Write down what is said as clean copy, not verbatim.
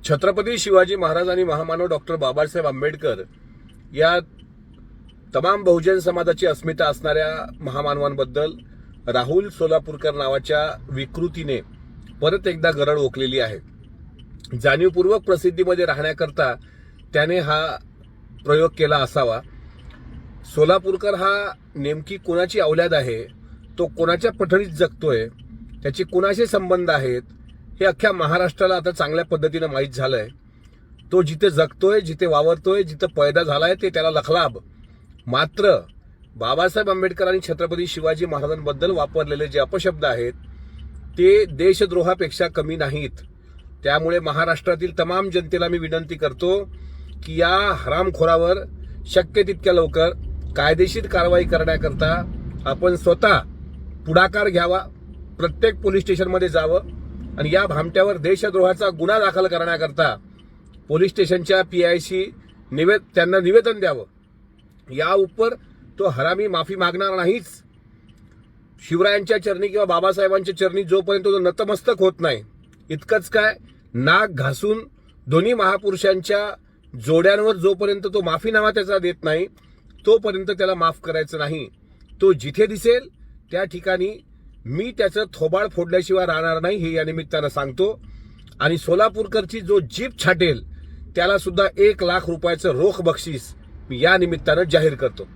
छत्रपती शिवाजी महाराज आणि महामानव डॉक्टर बाबासाहेब आंबेडकर या तमाम बहुजन समाजाची अस्मिता असणाऱ्या महामानवांबद्दल राहुल सोलापूरकर नावाच्या विकृतीने परत एकदा गरळ ओकलेली आहे। जाणीवपूर्वक प्रसिद्धीमध्ये राहण्याकरता त्याने हा प्रयोग केला असावा। सोलापूरकर हा नेमकी कोणाची औलाद आहे, तो कोणाच्या पठडीत जगतोय, त्याचे कोणाशी संबंध आहेत हे अख्ख्या महाराष्ट्राला आता चांगल्या पद्धतीने माहीत झालंय। तो जिथे जगतोय, जिथे वावरतोय, जिथे पैदा झालाय ते त्याला लखलाभ। मात्र बाबासाहेब आंबेडकर आणि छत्रपती शिवाजी महाराजांबद्दल वापरलेले जे अपशब्द आहेत ते देशद्रोहापेक्षा कमी नाहीत। त्यामुळे महाराष्ट्रातील तमाम जनतेला मी विनंती करतो की या हरामखोरावर शक्य तितक्या लवकर कायदेशीर कारवाई करण्याकरता आपण स्वतः पुढाकार घ्यावा। प्रत्येक पोलीस स्टेशनमध्ये जावं आणि या भामट्यावर देशद्रोहाचा गुन्हा दाखल करण्याकरता पोलीस स्टेशनच्या पीआयशी त्यांना निवेदन द्यावं। या उपर तो हरामी माफी मागणार नाहीच। शिवरायांच्या चरणी किंवा बाबासाहेबांच्या चरणी जोपर्यंत तो नतमस्तक होत नाही, इतकंच काय, नाक घासून दोन्ही महापुरुषांच्या जोड्यांवर जोपर्यंत तो माफीनामा त्याचा देत नाही तोपर्यंत त्याला माफ करायचं नाही। तो जिथे दिसेल त्या ठिकाणी मी त्याचं थोबाड फोडल्याशिवाय राहणार नाही हे या निमित्तानं सांगतो। आणि सोलापूरकरची जो जीभ छाटेल त्याला सुद्धा 1 लाख रुपयाचं रोख बक्षीस मी या निमित्तानं जाहीर करतो।